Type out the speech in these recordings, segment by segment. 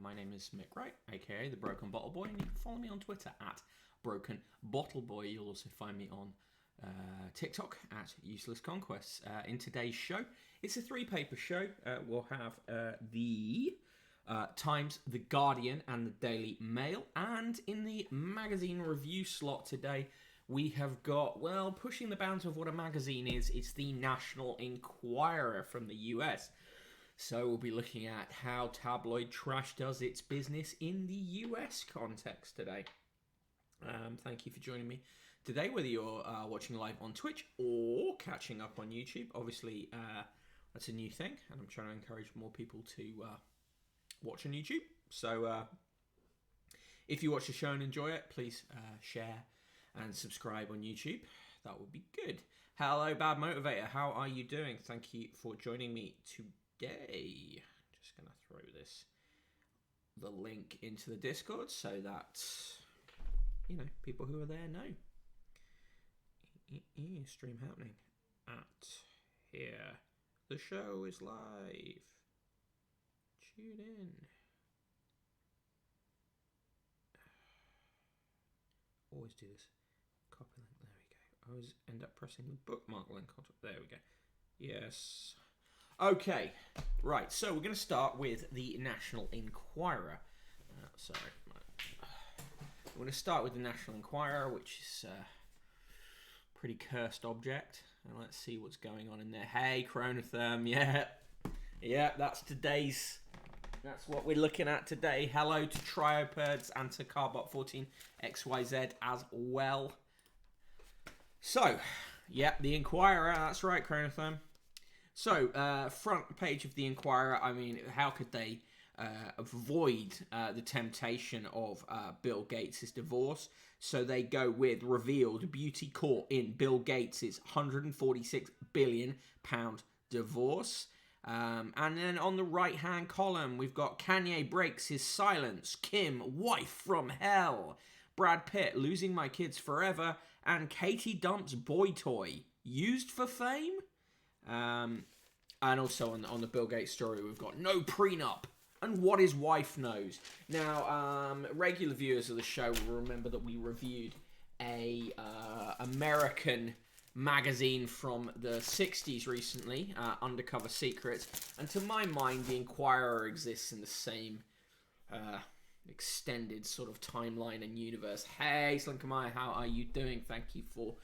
My name is Mick Wright, aka the Broken Bottle Boy, and you can follow me on Twitter at Broken Bottle Boy. You'll also find me on TikTok at Useless Conquests. In today's show, it's a three-paper show. We'll have the Times, The Guardian, and the Daily Mail. And in the magazine review slot today, we have got, well, pushing the bounds of what a magazine is. It's the National Enquirer from the US. So we'll be looking at how tabloid trash does its business in the US context today. Thank you for joining me today, whether you're watching live on Twitch or catching up on YouTube. Obviously, that's a new thing, and I'm trying to encourage more people to watch on YouTube. So if you watch the show and enjoy it, please share and subscribe on YouTube. That would be good. Hello, Bad Motivator. How are you doing? Thank you for joining me today. Just going to throw the link into the Discord so that, people who are there know. Stream happening at here. The show is live. Tune in. Always do this. Copy link. There we go. I always end up pressing the bookmark link on top. There we go. Yes. Okay. Right. So we're going to start with the National Enquirer. We're going to start with the National Enquirer, which is a pretty cursed object. And let's see what's going on in there. Hey, Chronotherm. Yeah, that's today's. That's what we're looking at today. Hello to Trioperds and to Carbot 14XYZ as well. So, the Enquirer. That's right, Chronotherm. So, front page of the Enquirer. I mean, how could they avoid the temptation of Bill Gates' divorce? So they go with revealed beauty caught in Bill Gates' £146 billion divorce. And then on the right-hand column, we've got Kanye breaks his silence, Kim, wife from hell, Brad Pitt, losing my kids forever, and Katie dumps boy toy, used for fame? And also on the Bill Gates story, we've got no prenup, and what his wife knows. Now, regular viewers of the show will remember that we reviewed a American magazine from the 60s recently, Undercover Secrets, and to my mind, the Enquirer exists in the same extended sort of timeline and universe. Hey, Slinkamai, how are you doing? Thank you for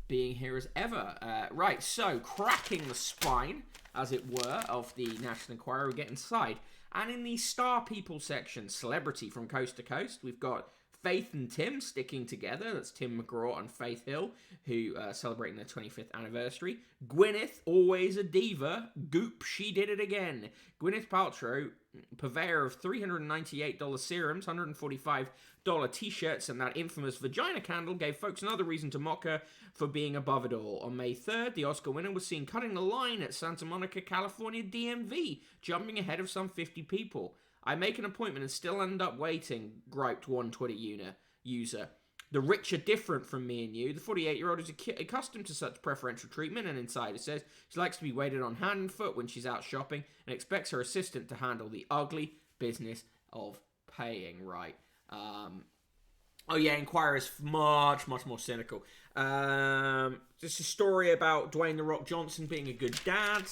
being here as ever. Right, so cracking the spine, as it were, of the National Enquirer, we get inside. And in the Star People section, celebrity from coast to coast, we've got Faith and Tim sticking together. That's Tim McGraw and Faith Hill, who are celebrating their 25th anniversary. Gwyneth, always a diva. Goop, she did it again. Gwyneth Paltrow, purveyor of $398 serums, $145 t-shirts, and that infamous vagina candle, gave folks another reason to mock her for being above it all. On May 3rd, the Oscar winner was seen cutting the line at Santa Monica, California DMV, jumping ahead of some 50 people. I make an appointment and still end up waiting, griped one Twitter user. The rich are different from me and you. The 48-year-old is accustomed to such preferential treatment, an insider says. She likes to be waited on hand and foot when she's out shopping and expects her assistant to handle the ugly business of paying right. Enquirer is much, much more cynical. Just a story about Dwayne "The Rock" Johnson being a good dad.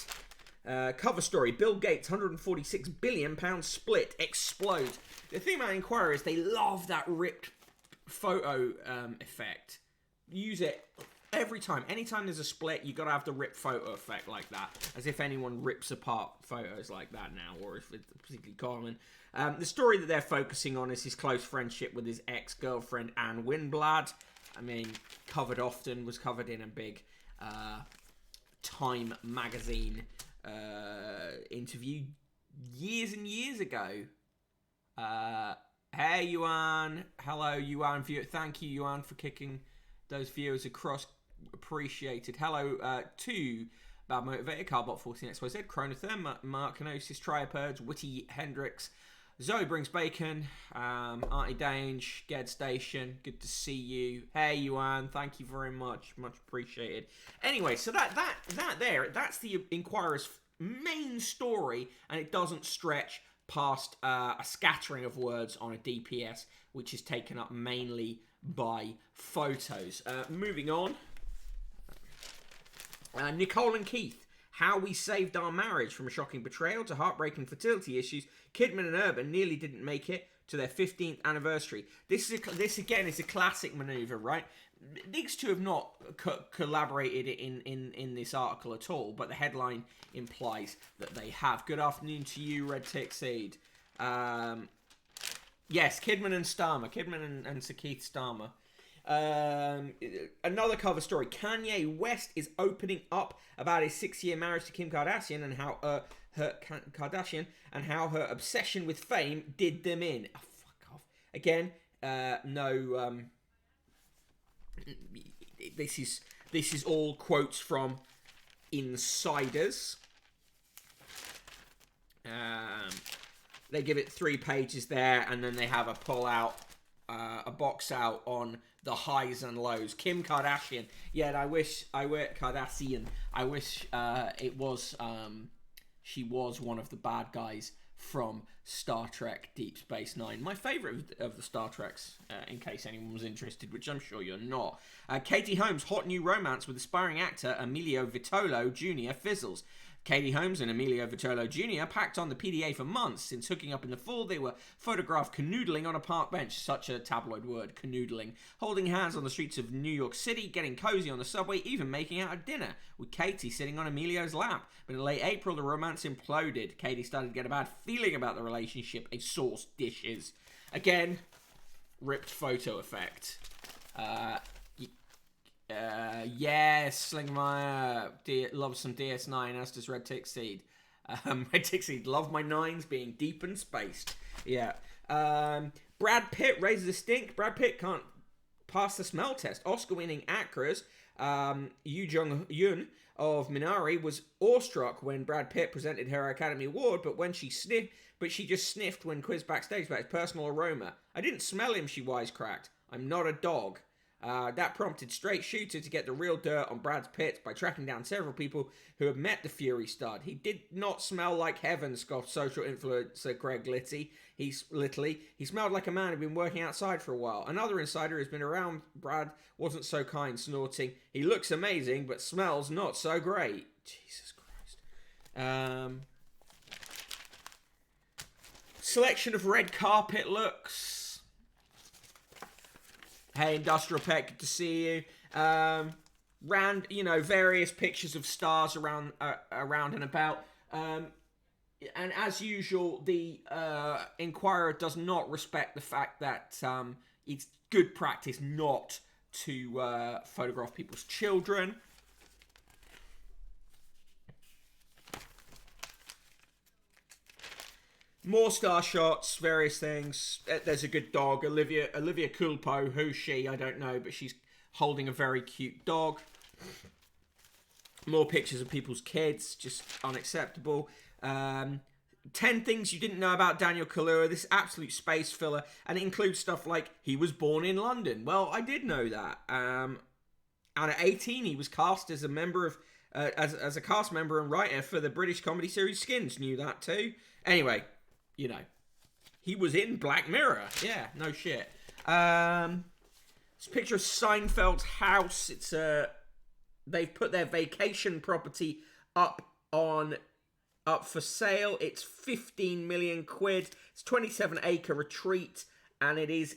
Cover story, Bill Gates' £146 billion split explodes. The thing about Enquirer is they love that ripped photo effect. Use it every time. Anytime there's a split, you got to have the ripped photo effect like that. As if anyone rips apart photos like that now, or if it's particularly common. The story that they're focusing on is his close friendship with his ex-girlfriend, Anne Winblad. I mean, was covered in a big Time magazine interview years and years ago. Hey, Yuan. Hello, Yuan. Thank you, Yuan, for kicking those viewers across. Appreciated. Hello to Bad Motivator, Carbot 14XYZ, Chronotherm, Mark Canosis, Trioperds, Witty Hendricks, Zoe Brings Bacon, Artie Dange, Ged Station, good to see you. Hey, Yuan, thank you very much. Much appreciated. Anyway, so that's the Enquirer's main story, and it doesn't stretch past a scattering of words on a DPS, which is taken up mainly by photos. Moving on. Nicole and Keith. How we saved our marriage from a shocking betrayal to heartbreaking fertility issues. Kidman and Urban nearly didn't make it to their 15th anniversary. This again is a classic maneuver, right? These two have not collaborated in this article at all, but the headline implies that they have. Good afternoon to you, Red Tick Seed. Yes, Kidman and Starmer. Kidman and Sir Keith Starmer. Another cover story. Kanye West is opening up about his 6-year marriage to Kim Kardashian and how her obsession with fame did them in. Oh, fuck off. Again, no. This is all quotes from insiders. They give it 3 pages there, and then they have a a box out on the highs and lows. Kim Kardashian. Yeah, and I wish Kardashian. I wish it was she was one of the bad guys from Star Trek Deep Space Nine. My favourite of the Star Treks, in case anyone was interested, which I'm sure you're not. Katie Holmes' hot new romance with aspiring actor Emilio Vitolo Jr. fizzles. Katie Holmes and Emilio Vitolo Jr. packed on the PDA for months. Since hooking up in the fall, they were photographed canoodling on a park bench, such a tabloid word, canoodling, holding hands on the streets of New York City, getting cozy on the subway, even making out at dinner, with Katie sitting on Emilio's lap. But in late April, the romance imploded. Katie started to get a bad feeling about the relationship, a source dishes. Again, ripped photo effect. Yes, Slingmeyer loves some DS9, as does Red Tick Seed. Red Tick Seed, love my nines being deep and spaced. Yeah. Brad Pitt raises a stink. Brad Pitt can't pass the smell test. Oscar-winning actress Yoo Jung-yoon of Minari was awestruck when Brad Pitt presented her Academy Award, but she just sniffed when quizzed backstage about his personal aroma. I didn't smell him, she wisecracked. I'm not a dog. That prompted Straight Shooter to get the real dirt on Brad Pitt by tracking down several people who had met the Fury stud. He did not smell like heaven, scoffed social influencer Greg Litty. He smelled like a man who'd been working outside for a while. Another insider who's been around Brad wasn't so kind, snorting, he looks amazing, but smells not so great. Jesus Christ. Selection of red carpet looks. Hey, Industrial Pet, good to see you. Various pictures of stars around and about. And as usual, the Enquirer does not respect the fact that it's good practice not to photograph people's children. More star shots, various things. There's a good dog, Olivia Culpo. Who's she? I don't know, but she's holding a very cute dog. More pictures of people's kids, just unacceptable. 10 things you didn't know about Daniel Kaluuya. This absolute space filler, and it includes stuff like he was born in London. Well, I did know that. And at 18, he was cast as a member of as a cast member and writer for the British comedy series Skins. Knew that too. Anyway. You know, he was in Black Mirror. Yeah, no shit. It's a picture of Seinfeld's house. It's they've put their vacation property up for sale. It's 15 million quid. It's 27-acre retreat, and it's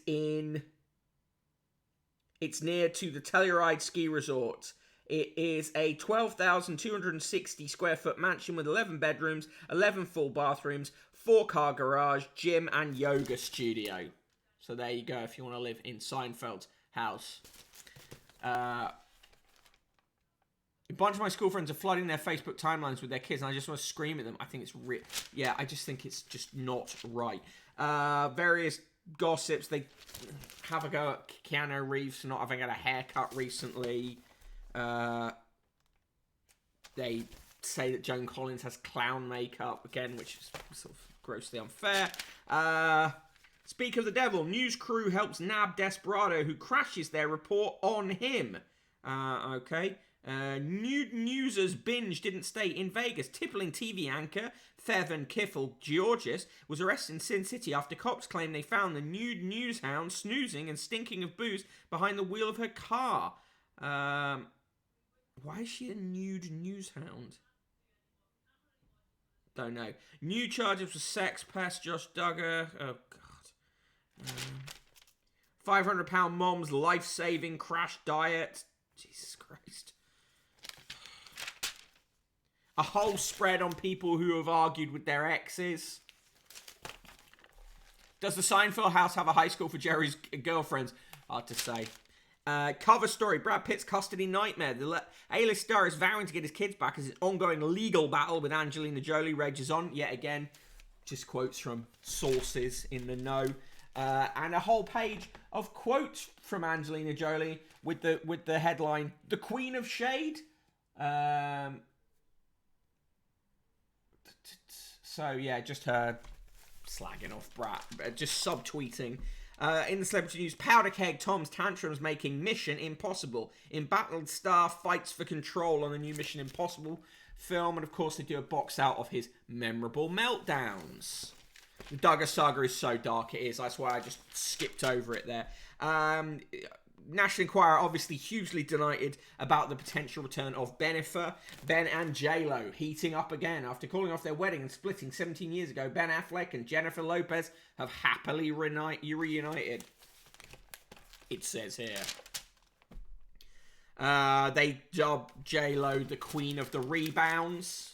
near to the Telluride ski resort. It is a 12,260 square foot mansion with 11 bedrooms, 11 full bathrooms, 4-car garage, gym, and yoga studio. So there you go if you want to live in Seinfeld's house. A bunch of my school friends are flooding their Facebook timelines with their kids, and I just want to scream at them. I think it's I just think it's just not right. Various gossips. They have a go at Keanu Reeves for not having had a haircut recently. They say that Joan Collins has clown makeup again, which is sort of grossly unfair. Speak of the devil, news crew helps nab desperado who crashes their report on him. Okay. Nude Newsers binge didn't stay in Vegas. Tippling TV anchor Thevan Kiffel Georgis was arrested in Sin City after cops claimed they found the nude news hound snoozing and stinking of booze behind the wheel of her car. Why is she a nude news hound? Don't know. New charges for sex pest Josh Duggar. Oh, God. £500 mom's life-saving crash diet. Jesus Christ. A whole spread on people who have argued with their exes. Does the Seinfeld house have a high school for Jerry's girlfriends? Hard to say. Cover story. Brad Pitt's custody nightmare. The A-list star is vowing to get his kids back as his ongoing legal battle with Angelina Jolie rages on. Yet again, just quotes from sources in the know. And a whole page of quotes from Angelina Jolie with the headline, "The Queen of Shade." So, yeah, just her slagging off Brad. Just subtweeting. In the celebrity news, Powder Keg Tom's tantrums making Mission Impossible. Embattled star fights for control on the new Mission Impossible film. And, of course, they do a box out of his memorable meltdowns. The Duggar saga is so dark it is. That's why I just skipped over it there. National Enquirer obviously hugely delighted about the potential return of Bennifer. Ben and J-Lo heating up again. After calling off their wedding and splitting 17 years ago, Ben Affleck and Jennifer Lopez have happily reunited. It says here. They dubbed J-Lo the Queen of the Rebounds.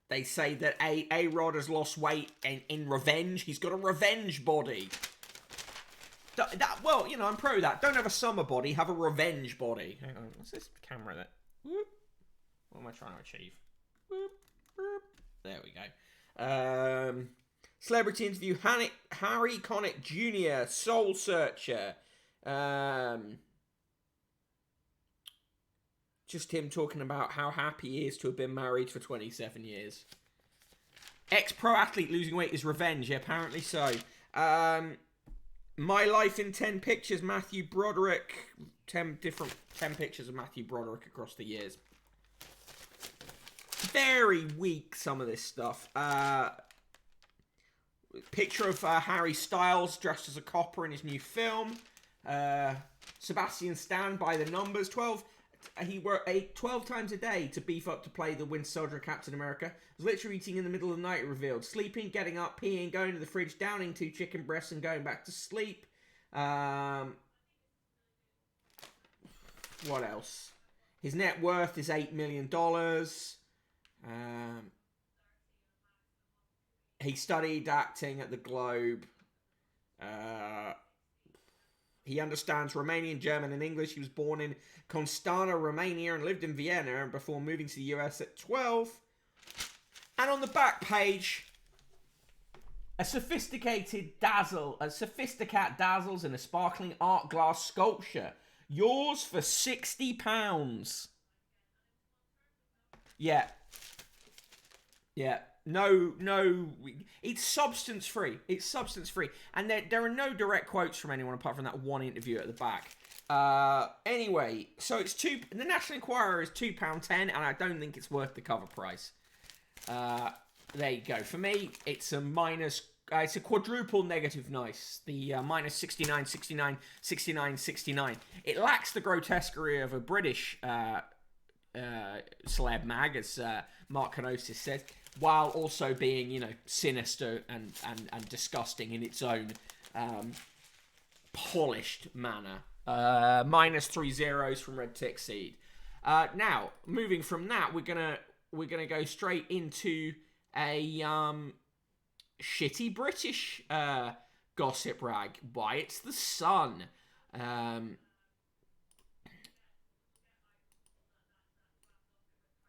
They say that A-Rod has lost weight in revenge. He's got a revenge body. Well, you know, I'm pro that. Don't have a summer body, have a revenge body. Hang on, what's this camera that... Whoop. What am I trying to achieve? Whoop, whoop. There we go. Celebrity interview, Harry Connick Jr., Soul Searcher. Just him talking about how happy he is to have been married for 27 years. Ex-pro athlete losing weight is revenge. Yeah, apparently so. My Life in 10 Pictures, Matthew Broderick. 10 pictures of Matthew Broderick across the years. Very weak, some of this stuff. Picture of Harry Styles dressed as a copper in his new film. Sebastian Stan by the numbers. He worked 12 times a day to beef up to play the Winter Soldier of Captain America. Was literally eating in the middle of the night, revealed. Sleeping, getting up, peeing, going to the fridge, downing 2 chicken breasts and going back to sleep. What else? His net worth is $8 million. He studied acting at the Globe. He understands Romanian, German, and English. He was born in Constanta, Romania, and lived in Vienna before moving to the US at 12. And on the back page, a sophisticated dazzles in a sparkling art glass sculpture. Yours for £60. Yeah. No, it's substance free. And there are no direct quotes from anyone apart from that one interview at the back. Anyway, so the National Enquirer is £2.10, and I don't think it's worth the cover price. There you go. For me, it's it's a quadruple negative nice. The minus 69, 69, 69, 69. It lacks the grotesquerie of a British celeb mag, as Mark Kenosis said, while also being, you know, sinister and disgusting in its own polished manner. Minus 3 zeros from Red Tick Seed. Now, moving from that, we're gonna go straight into a shitty British gossip rag. Why, it's the Sun.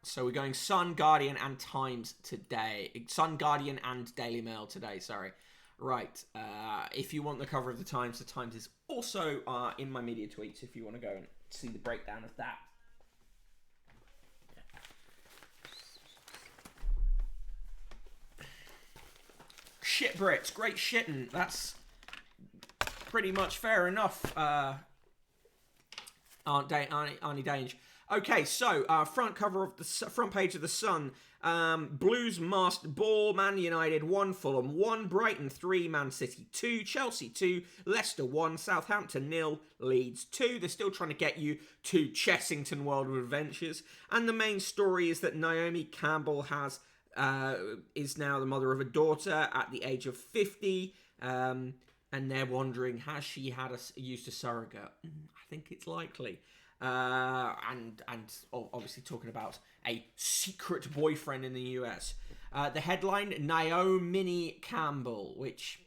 So we're going Sun, Guardian, and Times today. Sun, Guardian, and Daily Mail today, sorry. Right. If you want the cover of the Times is also in my media tweets if you want to go and see the breakdown of that. Shit Brits, great shitting. That's pretty much fair enough, Arnie Dange. Okay, so front cover of the front page of the Sun. Blues masked ball. Man United 1, Fulham 1, Brighton 3, Man City 2, Chelsea 2, Leicester 1, Southampton 0, Leeds 2. They're still trying to get you to Chessington World of Adventures. And the main story is that Naomi Campbell is now the mother of a daughter at the age of 50. And they're wondering, has she used a surrogate? I think it's likely. And obviously talking about a secret boyfriend in the US. The headline, Naomi Campbell, which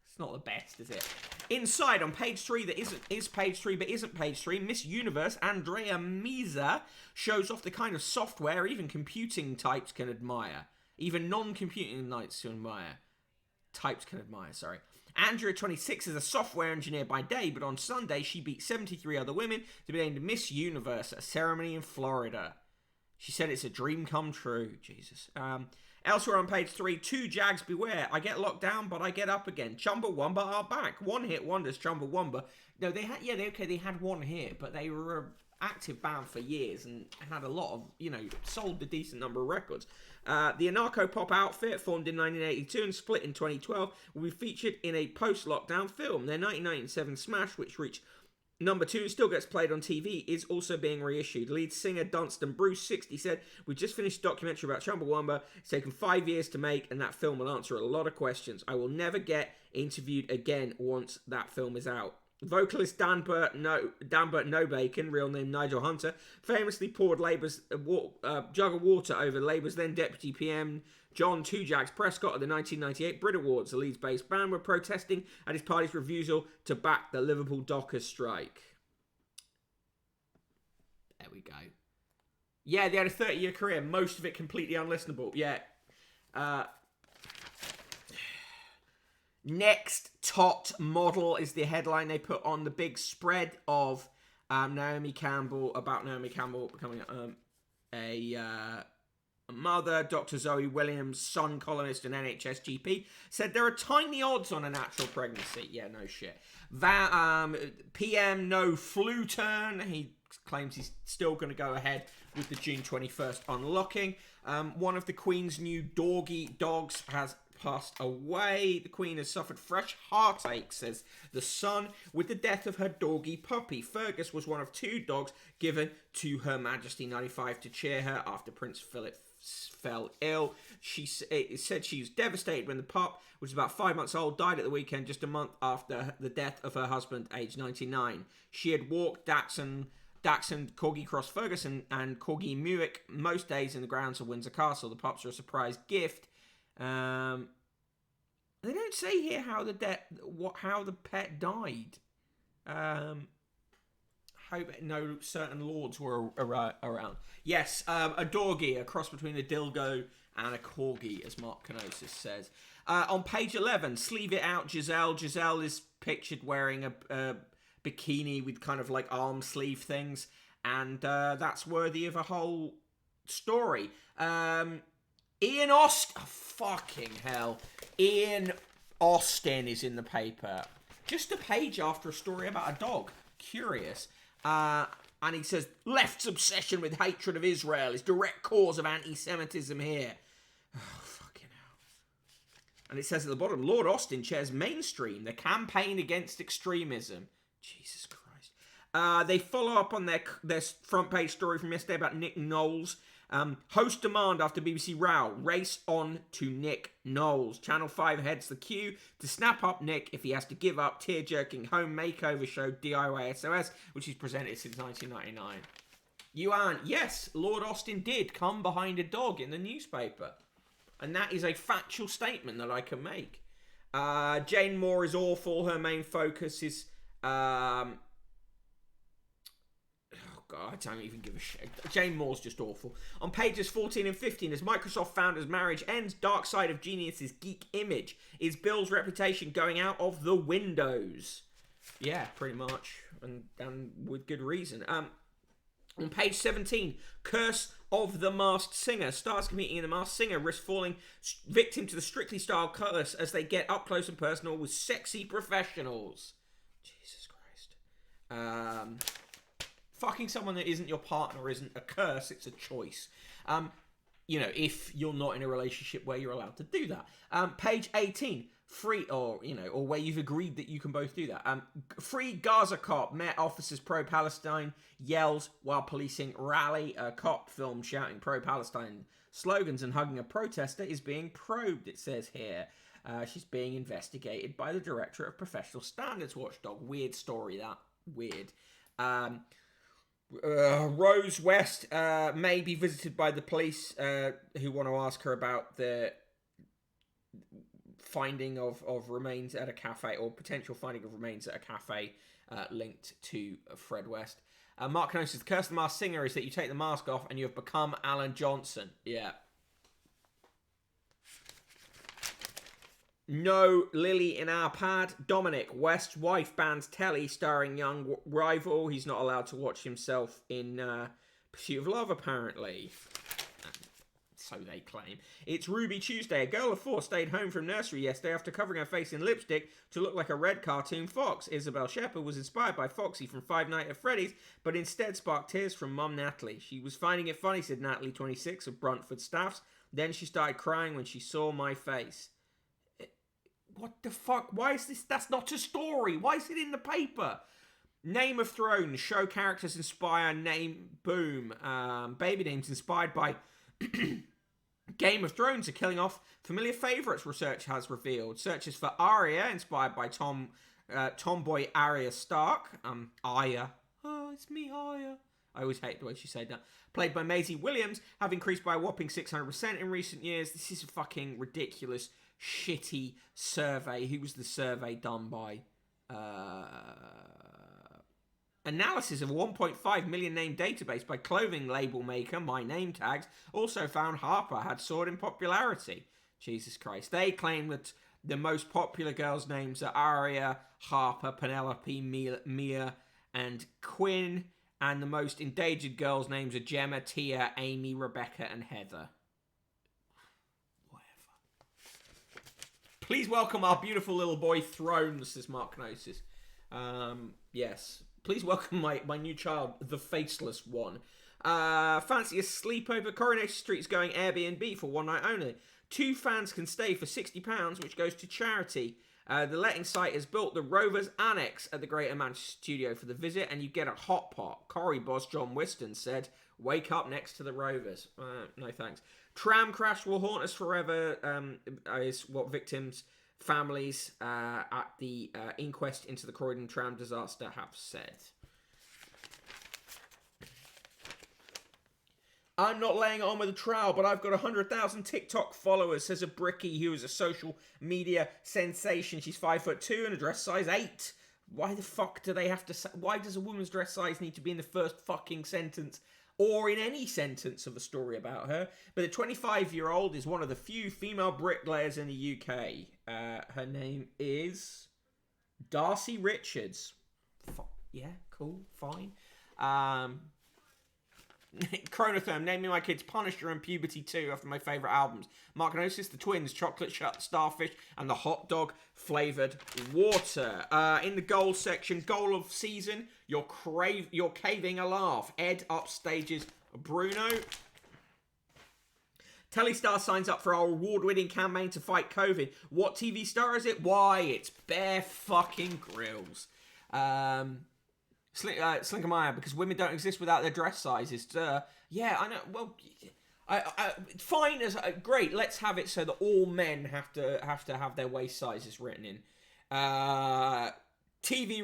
it's not the best, is it? Inside, on page 3, that is page 3 but isn't page 3, Miss Universe Andrea Meza shows off the kind of software even computing types can admire. Even non-computing types can admire, sorry. Andrea, 26, is a software engineer by day, but on Sunday she beat 73 other women to be named Miss Universe at a ceremony in Florida. She said it's a dream come true. Jesus. Elsewhere on page 3, 2 Jags beware. I get locked down, but I get up again. Chumbawamba are back. One hit wonders, Chumbawamba. No, they had one hit, but they were an active band for years and had a lot of, sold a decent number of records. The Anarcho Pop outfit, formed in 1982 and split in 2012, will be featured in a post-lockdown film. Their 1997 smash, which reached number 2 and still gets played on TV, is also being reissued. Lead singer Dunstan Bruce, 60, said, "We just finished a documentary about Chumbawamba. It's taken 5 years to make, and that film will answer a lot of questions. I will never get interviewed again once that film is out." Vocalist Danbert No Bacon, real name Nigel Hunter, famously poured Labour's jug of water over Labour's then Deputy PM John Two Jags Prescott at the 1998 Brit Awards. The Leeds-based band were protesting at his party's refusal to back the Liverpool Dockers strike. There we go. Yeah, they had a 30-year career, most of it completely unlistenable. Yeah. Next Tot Model is the headline they put on the big spread of Naomi Campbell becoming a mother. Dr. Zoe Williams, Sun columnist and NHS GP, said there are tiny odds on a natural pregnancy. Yeah, no shit. PM no flu turn. He claims he's still going to go ahead with the June 21st unlocking. One of the Queen's new doggy dogs has passed away. The Queen has suffered fresh heartache, says The Sun, with the death of her doggy puppy. Fergus was one of 2 dogs given to Her Majesty 95 to cheer her after Prince Philip fell ill. It said she was devastated when the pup, which was about 5 months old, died at the weekend just a month after the death of her husband, aged 99. She had walked Dachshund, Corgi Cross Ferguson, and Corgi Muick most days in the grounds of Windsor Castle. The pups are a surprise gift. They don't say here how the pet died. Hope no certain lords were around. Yes, a doggy, a cross between a dilgo and a corgi, as Mark Canosis says. On page 11, Sleeve It Out Giselle. Giselle is pictured wearing a bikini with kind of like arm sleeve things, and that's worthy of a whole story. Ian Austin, oh, fucking hell. Ian Austin is in the paper. Just a page after a story about a dog. Curious. And he says, left's obsession with hatred of Israel is direct cause of anti-Semitism here. Oh, fucking hell. And it says at the bottom, Lord Austin chairs Mainstream, the campaign against extremism. Jesus Christ. They follow up on their front page story from yesterday about Nick Knowles. Host demand after BBC row. Race on to Nick Knowles. Channel 5 heads the queue to snap up Nick if he has to give up tear-jerking home makeover show DIY SOS, which he's presented since 1999. Yuan, yes, Lord Austin did come behind a dog in the newspaper. And that is a factual statement that I can make. Jane Moore is awful. Her main focus is... God, I don't even give a shit. Jane Moore's just awful. On pages 14 and 15, as Microsoft founder's marriage ends, dark side of Genius's geek image. Is Bill's reputation going out of the windows? Yeah, pretty much. And with good reason. On page 17, curse of The Masked Singer. Stars competing in The Masked Singer risk falling victim to the Strictly style curse as they get up close and personal with sexy professionals. Jesus Christ. Fucking someone that isn't your partner isn't a curse, it's a choice. If you're not in a relationship where you're allowed to do that. Page 18. Free, or where you've agreed that you can both do that. Free Gaza cop. Met officers pro-Palestine yells while policing rally. A cop filmed shouting pro-Palestine slogans and hugging a protester is being probed, it says here. She's being investigated by the Director of Professional Standards Watchdog. Weird story, that. Weird. Rose West may be visited by the police who want to ask her about the finding of remains at a cafe, or potential finding of remains at a cafe linked to Fred West. Mark Knossos, the curse of the Masked Singer is that you take the mask off and you have become Alan Johnson. Yeah. No Lily in our pad. Dominic, West's wife bans telly starring young rival. He's not allowed to watch himself in Pursuit of Love, apparently. So they claim. It's Ruby Tuesday. A girl of 4 stayed home from nursery yesterday after covering her face in lipstick to look like a red cartoon fox. Isabel Shepard was inspired by Foxy from Five Nights at Freddy's, but instead sparked tears from mum Natalie. She was finding it funny, said Natalie, 26, of Bruntford Staffs. Then she started crying when she saw my face. What the fuck? Why is this? That's not a story. Why is it in the paper? Name of Thrones. Show characters inspire name. Boom. Baby names inspired by Game of Thrones are killing off familiar favourites, research has revealed. Searches for Arya, inspired by tomboy Arya Stark. Arya. Oh, it's me, Arya. I always hate the way she said that. Played by Maisie Williams, have increased by a whopping 600% in recent years. This is a fucking ridiculous, shitty survey. Who was the survey done by? Analysis of a 1.5 million name database by clothing label maker My Name Tags also found Harper had soared in popularity. Jesus Christ. They claim that the most popular girls' names are Arya, Harper, Penelope, Mia, and Quinn. And the most endangered girls' names are Gemma, Tia, Amy, Rebecca, and Heather. Whatever. Please welcome our beautiful little boy Thrones, says Mark Knossos. Yes. Please welcome my new child, the Faceless One. Fancy a sleepover? Coronation Street is going Airbnb for one night only. 2 fans can stay for £60, which goes to charity. The letting site has built the Rovers Annex at the Greater Manchester studio for the visit, and you get a hot pot. Corrie boss John Whiston said, "Wake up next to the Rovers." No thanks. Tram crash will haunt us forever, is what victims' families at the inquest into the Croydon tram disaster have said. I'm not laying it on with a trowel, but I've got 100,000 TikTok followers, says a Bricky who is a social media sensation. She's 5'2" and a dress size 8. Why the fuck do they have to say... Why does a woman's dress size need to be in the first fucking sentence or in any sentence of a story about her? But the 25-year-old is one of the few female bricklayers in the UK. Her name is Darcy Richards. Yeah, cool, fine. Chronotherm, naming my kids Punisher and Puberty 2 after my favourite albums. Mark Knossos, the twins, Chocolate Starfish, and the hot dog flavoured water. In the goal section, goal of season, you're caving a laugh. Ed upstages Bruno. Telestar signs up for our award-winning campaign to fight COVID. What TV star is it? Why, it's Bear fucking Grylls. Slinker Meyer, because women don't exist without their dress sizes. Yeah, I know. Well, fine as great. Let's have it so that all men have to have their waist sizes written in. TV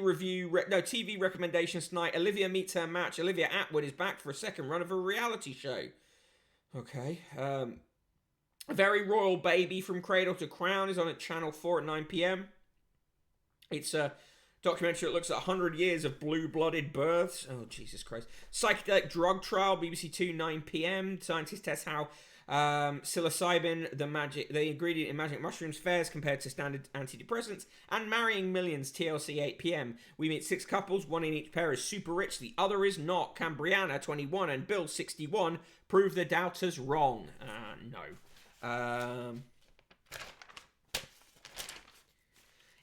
recommendations tonight. Olivia meets her match. Olivia Atwood is back for a second run of a reality show. Okay. A Very Royal Baby from Cradle to Crown is on at Channel 4 at 9 p.m. It's a documentary that looks at 100 years of blue-blooded births. Oh, Jesus Christ. Psychedelic Drug Trial, BBC 2, 9 p.m. Scientists test how Psilocybin, the ingredient in magic mushrooms, fares compared to standard antidepressants, and Marrying Millions, TLC 8 p.m. We meet 6 couples, one in each pair is super rich, the other is not. Can Brianna, 21, and Bill, 61, prove the doubters wrong? No.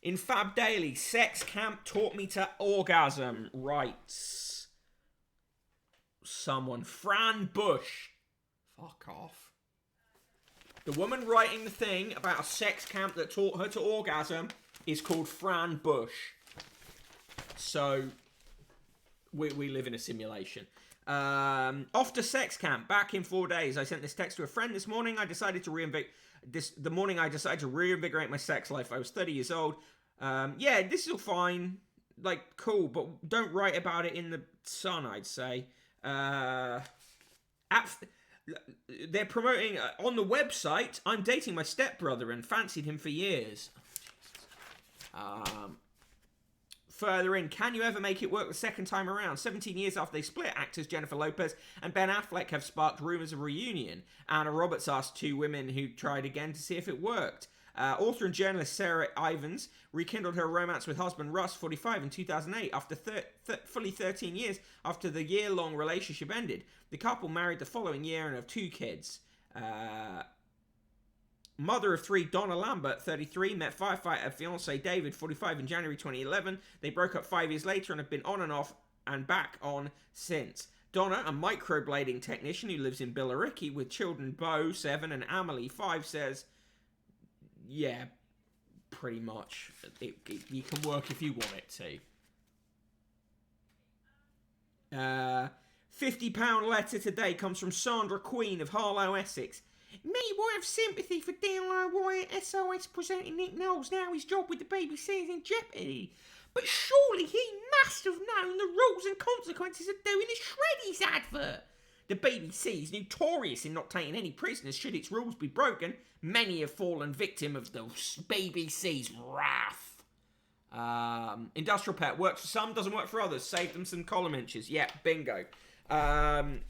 In Fab Daily, sex camp taught me to orgasm, writes someone. Fran Bush. Fuck off. The woman writing the thing about a sex camp that taught her to orgasm is called Fran Bush. So, we live in a simulation. Off to sex camp, back in 4 days. I sent this text to a friend this morning. I decided to reinvigorate my sex life. I was 30 years old. Yeah, this is all fine. Like, cool, but don't write about it in the Sun, I'd say. They're promoting on the website, I'm dating my stepbrother and fancied him for years. Further in, can you ever make it work the second time around? 17 years after they split, actors Jennifer Lopez and Ben Affleck have sparked rumours of a reunion. Anna Roberts asked 2 women who tried again to see if it worked. Author and journalist Sarah Ivans rekindled her romance with husband Russ, 45, in 2008 after fully 13 years after the year-long relationship ended. The couple married the following year and have 2 kids. Mother of 3, Donna Lambert, 33, met firefighter fiancé David, 45, in January 2011. They broke up 5 years later and have been on and off and back on since. Donna, a microblading technician who lives in Billericay with children Bo, 7, and Amelie, 5, says, yeah, pretty much. You can work if you want it to. £50 letter today comes from Sandra Queen of Harlow, Essex. Me will have sympathy for DIY at SOS presenting Nick Knowles. Now his job with the BBC is in jeopardy. But surely he must have known the rules and consequences of doing a Shreddies advert. The BBC is notorious in not taking any prisoners should its rules be broken. Many have fallen victim of the BBC's wrath. Industrial Pet works for some, doesn't work for others. Save them some column inches. Yeah, bingo. They're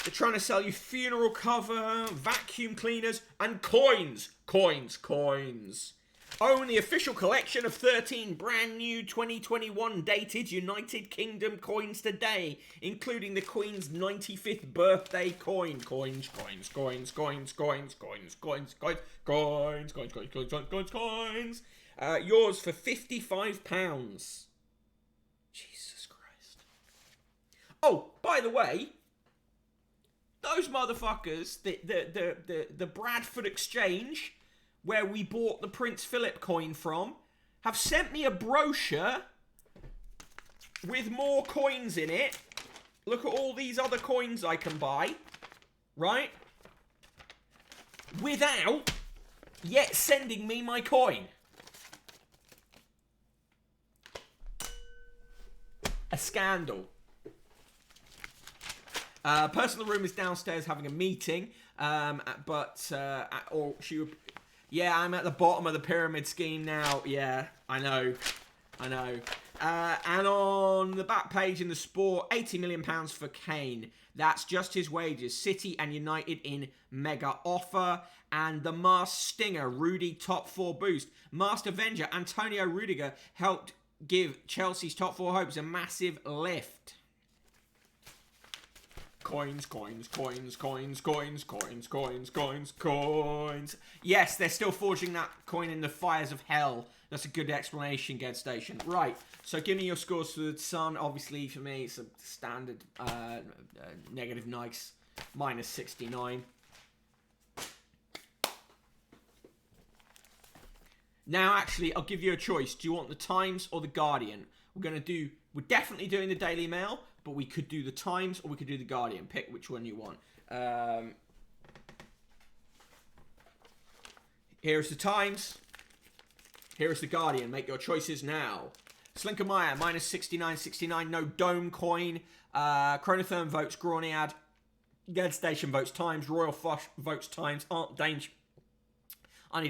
trying to sell you funeral cover, vacuum cleaners, and coins. Coins. Own the official collection of 13 brand new 2021 dated United Kingdom coins today, including the Queen's 95th birthday coin. Coins. Yours for £55. Jesus Christ. Oh, by the way, those motherfuckers, the Bradford Exchange, where we bought the Prince Philip coin from, have sent me a brochure with more coins in it. Look at all these other coins I can buy, right? Without yet sending me my coin. A scandal. Person in the room is downstairs having a meeting, yeah, I'm at the bottom of the pyramid scheme now. Yeah, I know. And on the back page in the Sport, £80 million for Kane. That's just his wages. City and United in mega offer. And the Masked Stinger, Rudy top 4 boost. Masked Avenger, Antonio Rudiger, helped give Chelsea's top 4 hopes a massive lift. Coins. Yes, they're still forging that coin in the fires of hell. That's a good explanation, Get Station. Right, so give me your scores for the Sun. Obviously, for me, it's a standard negative nice, minus 69. Now, actually, I'll give you a choice. Do you want the Times or the Guardian? We're definitely doing the Daily Mail, but we could do the Times or we could do the Guardian. Pick which one you want. Here's the Times. Here's the Guardian. Make your choices now. Slinkermeyer, minus 69.69. No Dome coin. Chronotherm votes Groniad. Ged Station votes Times. Royal Flush votes Times. Arnie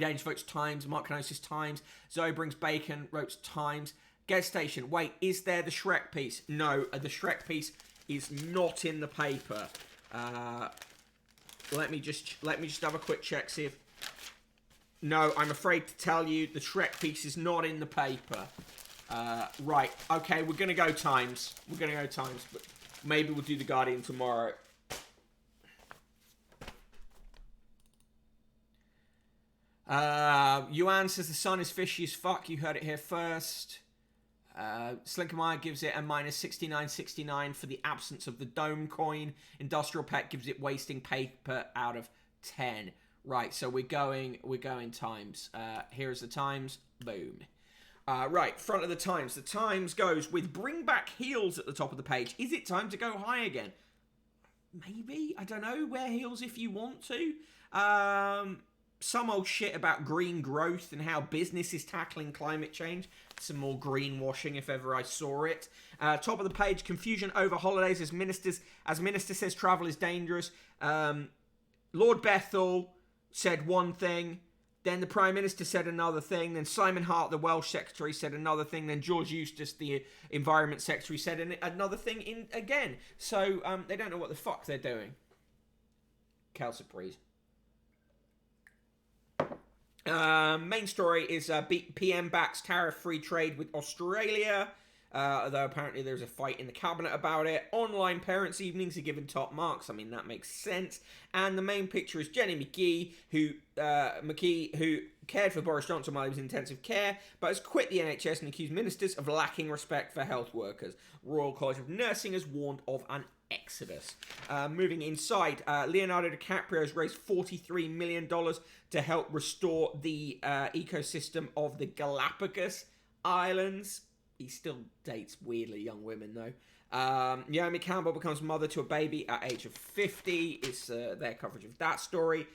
Danger votes Times. Mark Canosis Times. Zoe Brings Bacon votes Times. Ged Station. Wait, is there the Shrek piece? No, the Shrek piece is not in the paper. Let me just have a quick check, see if... No, I'm afraid to tell you, the Shrek piece is not in the paper. Right, okay, we're going to go Times. But maybe we'll do The Guardian tomorrow. Yuan says the sun is fishy as fuck. You heard it here first. Slinkermeyer gives it a -69.69 for the absence of the dome coin. Industrial Pet gives it wasting paper out of 10. Right, so we're going Times. Here's the Times. Boom. Right, front of the Times. The Times goes with bring back heels at the top of the page. Is it time to go high again? Maybe. I don't know. Wear heels if you want to. Some old shit about green growth and how business is tackling climate change. Some more greenwashing if ever I saw it. Top of the page, confusion over holidays as minister says travel is dangerous. Lord Bethel said one thing, then the Prime Minister said another thing, then Simon Hart, the Welsh Secretary, said another thing, then George Eustace, the Environment Secretary, said another thing again. So they don't know what the fuck they're doing. Quelle surprise. Main story is PM backs tariff-free trade with Australia, although apparently there's a fight in the cabinet about it. Online parents' evenings are given top marks. I mean, that makes sense. And the main picture is Jenny McKee, who cared for Boris Johnson while he was in intensive care, but has quit the NHS and accused ministers of lacking respect for health workers. Royal College of Nursing has warned of an exodus. Moving inside, Leonardo DiCaprio has raised $43 million to help restore the ecosystem of the Galapagos Islands. He still dates weirdly young women, though. Naomi Campbell becomes mother to a baby at age of 50. It's their coverage of that story.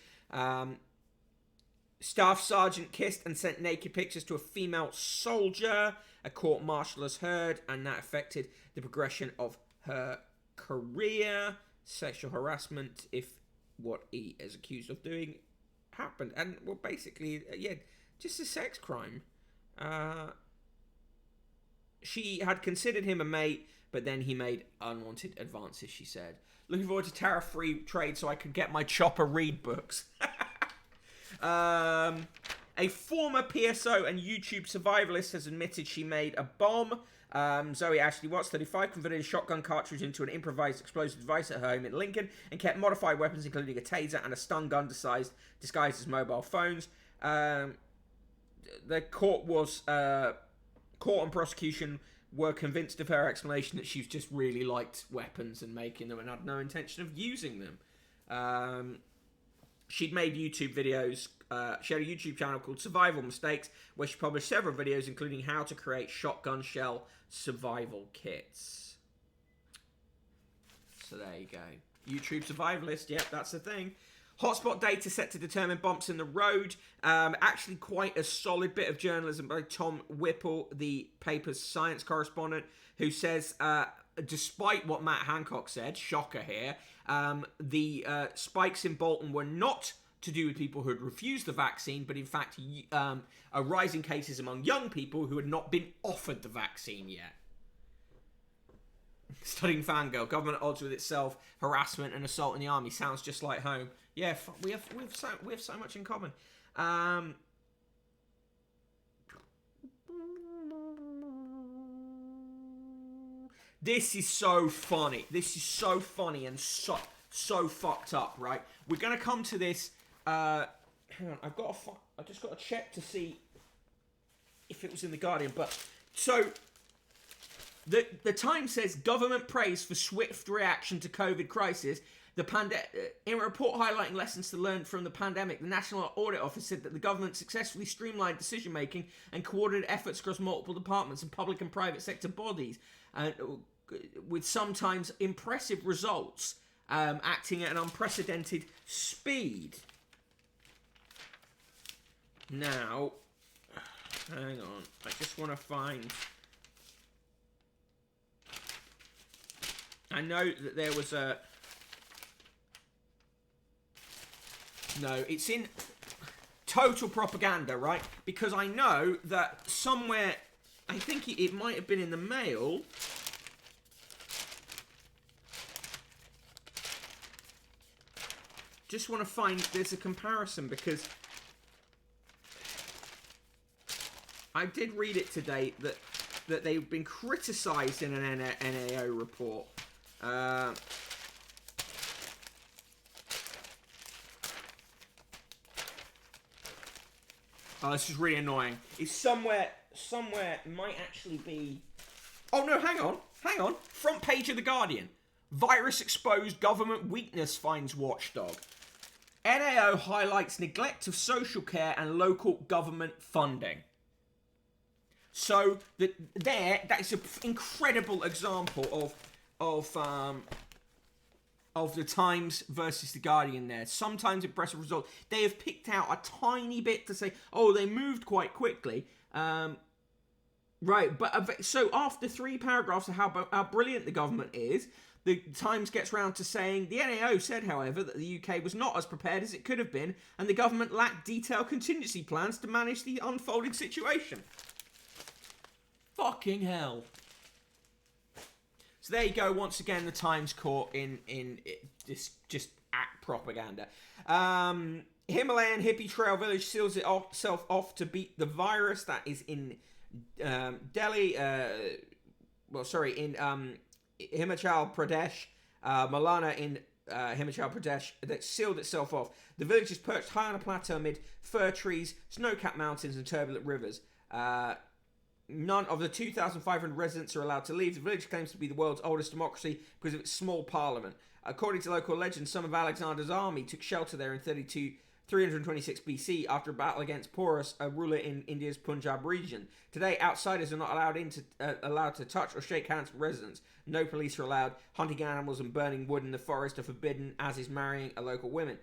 Staff sergeant kissed and sent naked pictures to a female soldier. A court martial has heard, and that affected the progression of her career. Sexual harassment, if what he is accused of doing happened. And, well, basically, just a sex crime. She had considered him a mate, but then he made unwanted advances, she said. Looking forward to tariff-free trade so I could get my Chopper Read books. A former PSO and YouTube survivalist has admitted she made a bomb. Zoe Ashley Watts, 35, converted a shotgun cartridge into an improvised explosive device at her home in Lincoln and kept modified weapons including a taser and a stun gun disguised as mobile phones. The court and prosecution were convinced of her explanation that she's just really liked weapons and making them and had no intention of using them. She'd made YouTube videos. She had a YouTube channel called Survival Mistakes, where she published several videos, including how to create shotgun shell survival kits. So there you go. YouTube survivalist, yep, that's the thing. Hotspot data set to determine bumps in the road. Actually quite a solid bit of journalism by Tom Whipple, the paper's science correspondent, who says, despite what Matt Hancock said, shocker here, the spikes in Bolton were not to do with people who had refused the vaccine, but in fact a rise in cases among young people who had not been offered the vaccine yet. Studying Fangirl, government at odds with itself, harassment and assault in the army. Sounds just like home. Yeah, we have so much in common. This is so funny. This is so funny and so fucked up, right? We're gonna come to this. Hang on, I just got to check to see if it was in the Guardian. But so the Times says government praise for swift reaction to COVID crisis. In a report highlighting lessons to learn from the pandemic, the National Audit Office said that the government successfully streamlined decision-making and coordinated efforts across multiple departments and public and private sector bodies, with sometimes impressive results, acting at an unprecedented speed. Now, hang on, I just want to find... I know that there was a... No, it's in total propaganda, right? Because I know that somewhere, I think it might have been in the Mail. just want to find there's a comparison, because I did read it today that they've been criticised in an NAO report. Oh, this is really annoying. It's somewhere it might actually be... Oh no, hang on. Front page of The Guardian. Virus exposed, government weakness finds watchdog. NAO highlights neglect of social care and local government funding. So that's an incredible example of the Times versus The Guardian there. Sometimes impressive results. They have picked out a tiny bit to say, oh, they moved quite quickly. Right, but so after 3 paragraphs of how brilliant the government is, the Times gets round to saying, the NAO said, however, that the UK was not as prepared as it could have been, and the government lacked detailed contingency plans to manage the unfolding situation. Fucking hell. So there you go, once again, the Times caught in this just act propaganda. Himalayan hippie trail village seals itself off to beat the virus. That is in Delhi, in Himachal Pradesh, Malana in Himachal Pradesh, that sealed itself off. The village is perched high on a plateau amid fir trees, snow-capped mountains and turbulent rivers. None of the 2,500 residents are allowed to leave. The village claims to be the world's oldest democracy because of its small parliament. According to local legend, some of Alexander's army took shelter there in 326 BC after a battle against Porus, a ruler in India's Punjab region. Today, outsiders are not allowed to touch or shake hands with residents. No police are allowed. Hunting animals and burning wood in the forest are forbidden, as is marrying a local woman.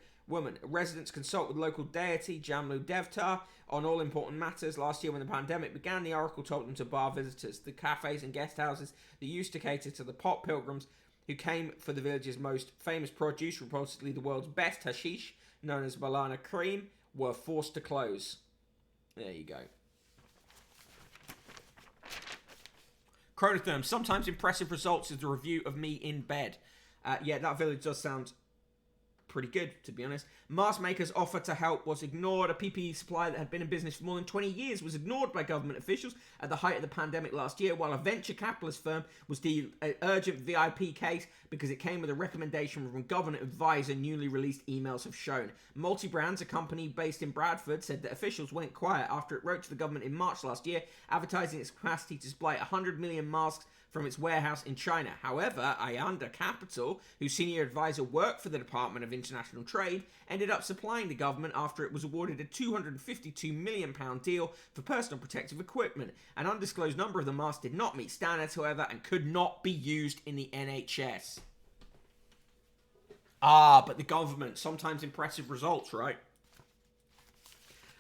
Residents consult with local deity, Jamlu Devtar, on all important matters. Last year, when the pandemic began, the oracle told them to bar visitors. The cafes and guest houses that used to cater to the pot pilgrims who came for the village's most famous produce, reportedly the world's best hashish, known as Balana cream, were forced to close. There you go. Chronotherm, sometimes impressive results is the review of me in bed. Yeah, that village does sound pretty good, to be honest. Mask makers' offer to help was ignored. A PPE supplier that had been in business for more than 20 years was ignored by government officials at the height of the pandemic last year, while a venture capitalist firm was the urgent VIP case because it came with a recommendation from government advisor. Newly released emails have shown. Multibrands, a company based in Bradford, said that officials went quiet after it wrote to the government in March last year, advertising its capacity to supply 100 million masks from its warehouse in China. However, Ayanda Capital, whose senior advisor worked for the Department of International Trade, ended up supplying the government after it was awarded a £252 million deal for personal protective equipment. An undisclosed number of the masks did not meet standards, however, and could not be used in the NHS. But the government, sometimes impressive results, right?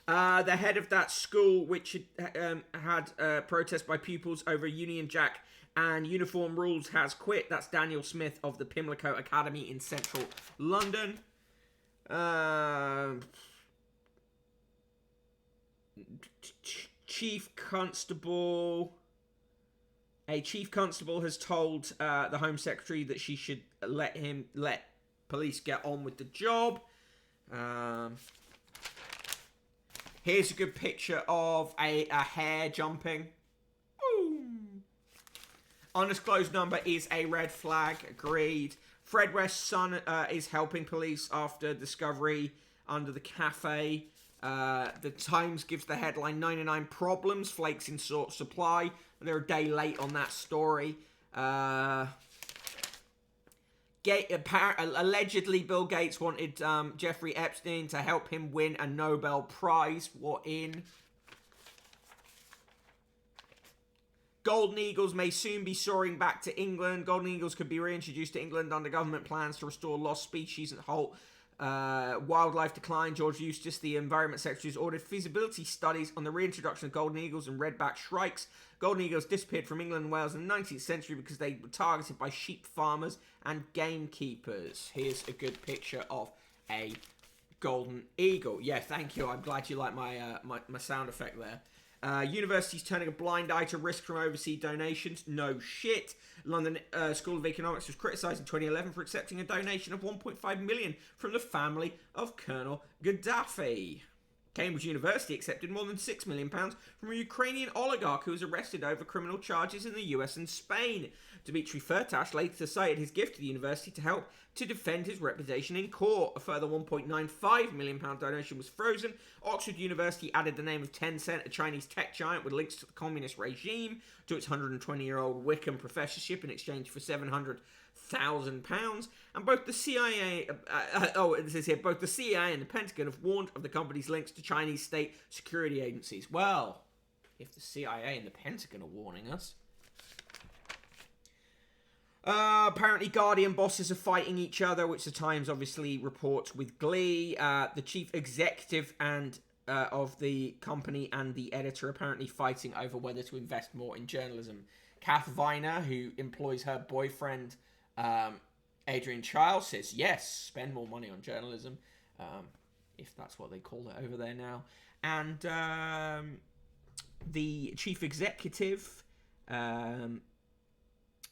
The head of that school, which had protest by pupils over Union Jack and uniform rules, has quit. That's Daniel Smith of the Pimlico Academy in central London. Chief Constable has told the Home Secretary that she should let police get on with the job. Here's a good picture of a hare jumping. Ooh. Undisclosed number is a red flag. Agreed. Fred West's son is helping police after discovery under the cafe. The Times gives the headline 99 problems, flakes in short supply. They're a day late on that story. Allegedly, Bill Gates wanted Jeffrey Epstein to help him win a Nobel Prize. What in? Golden eagles may soon be soaring back to England. Golden eagles could be reintroduced to England under government plans to restore lost species and halt wildlife decline. George Eustace, the Environment Secretary, has ordered feasibility studies on the reintroduction of golden eagles and redback shrikes. Golden eagles disappeared from England and Wales in the 19th century because they were targeted by sheep farmers and gamekeepers. Here's a good picture of a golden eagle. Yeah, thank you. I'm glad you like my my sound effect there. Universities turning a blind eye to risk from overseas donations. No shit. London School of Economics was criticised in 2011 for accepting a donation of 1.5 million from the family of Colonel Gaddafi. Cambridge University accepted more than £6 million from a Ukrainian oligarch who was arrested over criminal charges in the US and Spain. Dmitry Firtash later cited his gift to the university to help to defend his reputation in court. A further £1.95 million donation was frozen. Oxford University added the name of Tencent, a Chinese tech giant with links to the communist regime, to its 120-year-old Wickham professorship in exchange for £700,000, and both the CIA, it says here, both the CIA and the Pentagon have warned of the company's links to Chinese state security agencies. Well, if the CIA and the Pentagon are warning us. Apparently Guardian bosses are fighting each other, which the Times obviously reports with glee. The chief executive and of the company and the editor apparently fighting over whether to invest more in journalism. Kath Viner, who employs her boyfriend Adrian Chiles, says yes, spend more money on journalism, if that's what they call it over there now. And the chief executive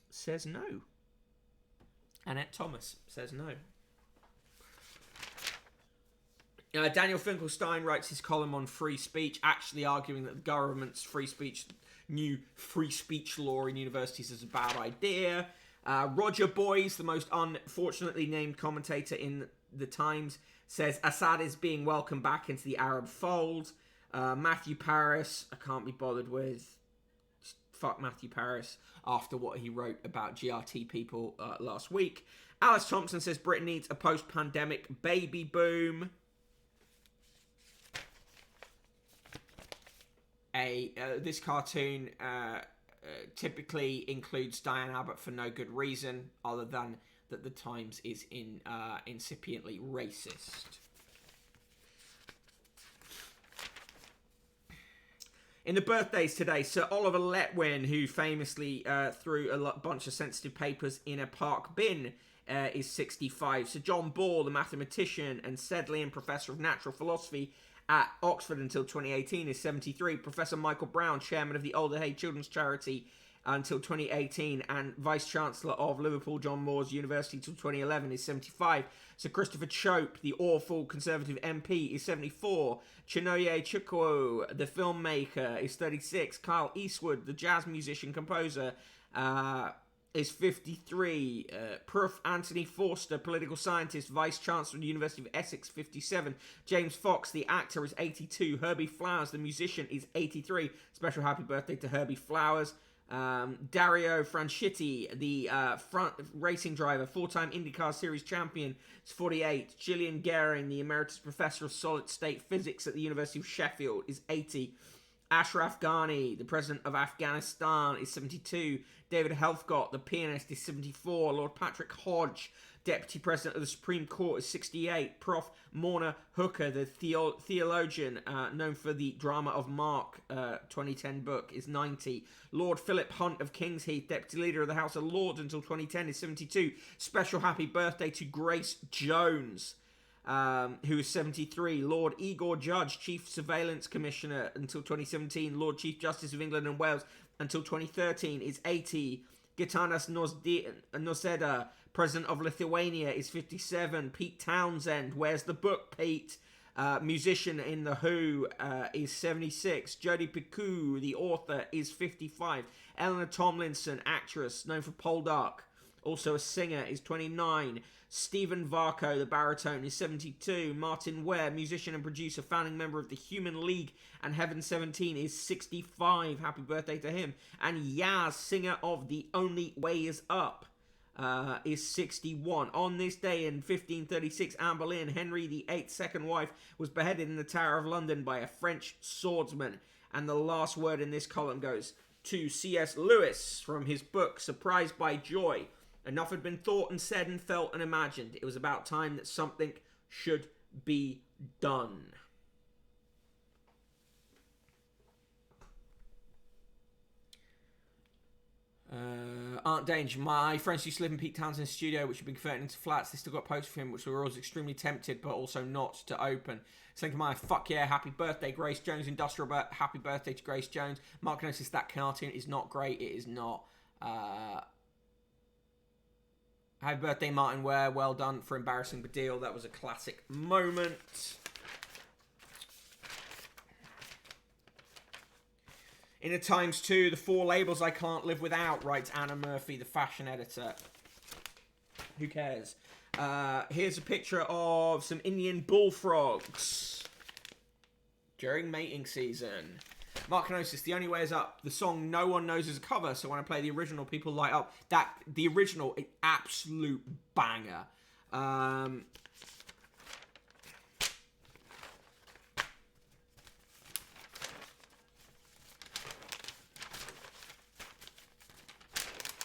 says no. Annette Thomas says no. Daniel Finkelstein writes his column on free speech, actually arguing that the government's new free speech law in universities is a bad idea. Roger Boyce, the most unfortunately named commentator in the Times, says Assad is being welcomed back into the Arab fold. Matthew Paris, I can't be bothered with. Fuck Matthew Paris after what he wrote about GRT people last week. Alice Thompson says Britain needs a post-pandemic baby boom. This cartoon typically includes Diane Abbott for no good reason other than that the Times is incipiently racist. In the birthdays today, Sir Oliver Letwin, who famously threw a bunch of sensitive papers in a park bin, is 65. Sir John Ball, the mathematician and Sedleyan Professor of Natural Philosophy at Oxford until 2018, is 73. Professor Michael Brown, chairman of the Alderhay Children's Charity until 2018, and Vice-Chancellor of Liverpool John Moores University until 2011, is 75. Sir Christopher Chope, the awful Conservative MP, is 74. Chinoye Chukwu, the filmmaker, is 36. Kyle Eastwood, the jazz musician composer, is 53. Prof. Anthony Forster, political scientist, Vice-Chancellor of the University of Essex, 57. James Fox, the actor, is 82. Herbie Flowers, the musician, is 83. Special happy birthday to Herbie Flowers. Dario Franchitti, the front racing driver, four-time IndyCar Series champion, is 48. Gillian Gehring, the emeritus professor of solid-state physics at the University of Sheffield, is 80. Ashraf Ghani, the president of Afghanistan, is 72. David Helfgott, the pianist, is 74. Lord Patrick Hodge, deputy president of the Supreme Court, is 68. Prof. Morna Hooker, the theologian known for the Drama of Mark 2010 book, is 90. Lord Philip Hunt of Kingsheath, deputy leader of the House of Lords until 2010, is 72. Special happy birthday to Grace Jones, who is 73. Lord Igor Judge, Chief Surveillance Commissioner until 2017. Lord Chief Justice of England and Wales until 2013, is 80. Gitanas Noseda, President of Lithuania, is 57. Pete Townsend, where's the book, Pete? Musician in The Who, is 76. Jodie Picoult, the author, is 55. Eleanor Tomlinson, actress, known for Poldark, also a singer, is 29. Stephen Varco, the baritone, is 72. Martin Ware, musician and producer, founding member of the Human League and Heaven 17, is 65. Happy birthday to him. And Yaz, singer of The Only Way Is Up, is 61. On this day in 1536, Anne Boleyn, Henry VIII's second wife, was beheaded in the Tower of London by a French swordsman. And the last word in this column goes to C.S. Lewis from his book Surprised by Joy. Enough had been thought and said and felt and imagined. It was about time that something should be done. Aunt Danger. My friends used to live in Pete Townsend's studio, which had been converted into flats. They still got posters for him, which we were always extremely tempted, but also not to open. Thinking my fuck yeah, happy birthday, Grace Jones. Industrial, but happy birthday to Grace Jones. Mark noticed that cartoon is not great. It is not. Happy birthday, Martin Ware. Well done for embarrassing Badil. That was a classic moment. Inner Times 2, the 4 labels I can't live without, writes Anna Murphy, the fashion editor. Who cares? Here's a picture of some Indian bullfrogs during mating season. Mark Kenosis, The Only Way Is Up. The song no one knows is a cover, so when I play the original, people light up. The original, an absolute banger.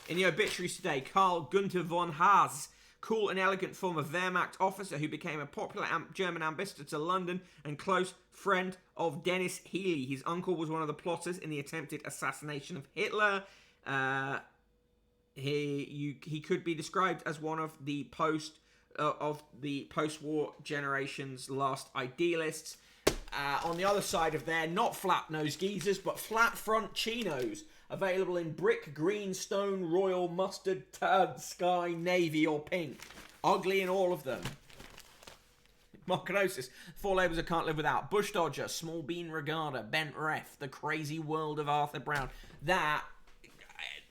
In the obituaries today, Karl Gunther von Haas, cool and elegant former Wehrmacht officer who became a popular German ambassador to London and close friend of Dennis Healy. His uncle was one of the plotters in the attempted assassination of Hitler. He could be described as one of the post-war generation's last idealists. On the other side of there, not flat-nosed geezers, but flat-front chinos. Available in brick, green, stone, royal, mustard, turd, sky, navy, or pink. Ugly in all of them. Marconosis. 4 labels I can't live without. Bush Dodger, Small Bean Regatta, Bent Ref, The Crazy World of Arthur Brown. That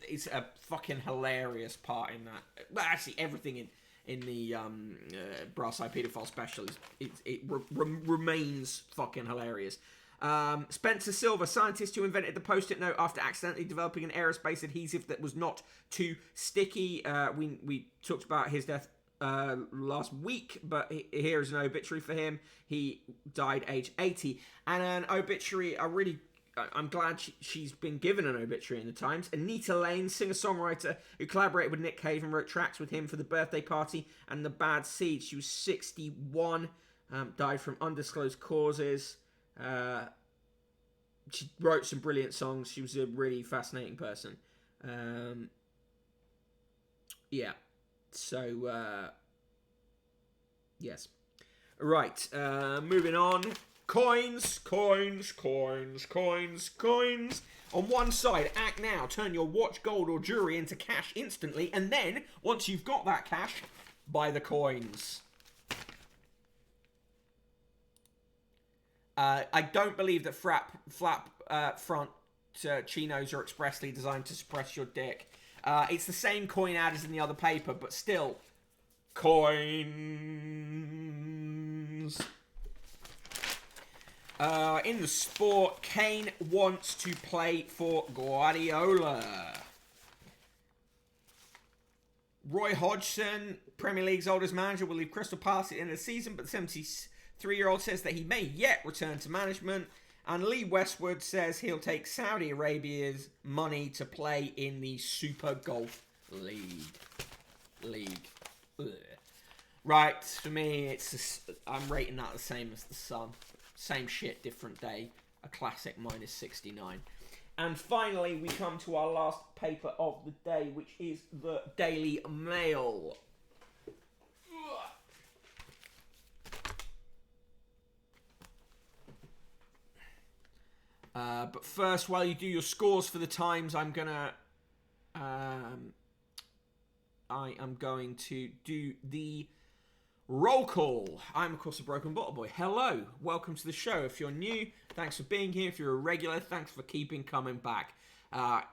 is a fucking hilarious part in that. Well, actually, everything in the Brass Eye Pedophile special remains fucking hilarious. Spencer Silver, scientist who invented the post-it note after accidentally developing an aerospace adhesive that was not too sticky. We talked about his death last week, but here is an obituary for him. He died age 80. And an obituary, I'm glad she's been given an obituary in the Times. Anita Lane, singer-songwriter who collaborated with Nick Cave and wrote tracks with him for The Birthday Party and The Bad Seed. She was 61, died from undisclosed causes. She wrote some brilliant songs. She was a really fascinating person. Yeah. So, yes. Right. Moving on. Coins. On one side, act now. Turn your watch, gold, or jewelry into cash instantly. And then, once you've got that cash, buy the coins. I don't believe that flap front chinos are expressly designed to suppress your dick. It's the same coin ad as in the other paper, but still, coins. In the sport, Kane wants to play for Guardiola. Roy Hodgson, Premier League's oldest manager, will leave Crystal Palace at the end of the season, but the 73-year-old says that he may yet return to management. And Lee Westwood says he'll take Saudi Arabia's money to play in the Super Golf League. Ugh. Right, for me, I'm rating that the same as the Sun. Same shit, different day. A classic -69. And finally, we come to our last paper of the day, which is the Daily Mail. But first, while you do your scores for the Times, I am going to do the roll call. I'm, of course, a Broken Bottle Boy. Hello, welcome to the show. If you're new, thanks for being here. If you're a regular, thanks for coming back.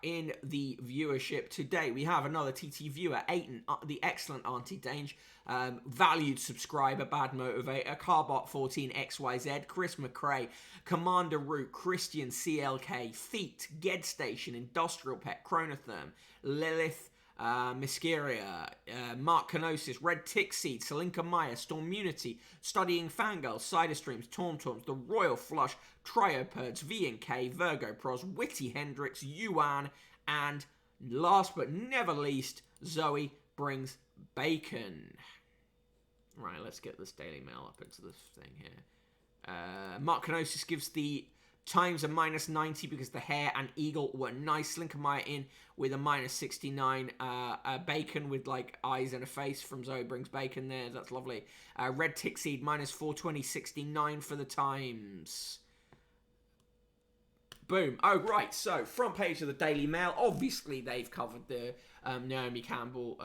In the viewership today, we have another TT viewer, Aiton, the excellent Auntie Dange, valued subscriber, Bad Motivator, Carbot14 XYZ, Chris McRae, Commander Root, Christian CLK, Feet, Ged Station, Industrial Pet, Chronotherm, Lilith, Myskeria, Mark Kenosis, Red Tick Seed, Salinka Maya, Stormunity, Studying Fangirl, Cider Streams, Tauntaums, The Royal Flush, Trioperds, V&K, Virgo Pros, Witty Hendrix, Yuan, and last but never least, Zoe Brings Bacon. Right, let's get this Daily Mail up into this thing here. Mark Kenosis gives the Times a -90 because the hare and eagle were nice. Slinkermeyer in with a -69. Bacon with like eyes and a face from Zoe Brings Bacon there. That's lovely. Red Tick Seed -420, 69 for the Times. Boom. Oh, right. So, front page of the Daily Mail. Obviously, they've covered the Naomi Campbell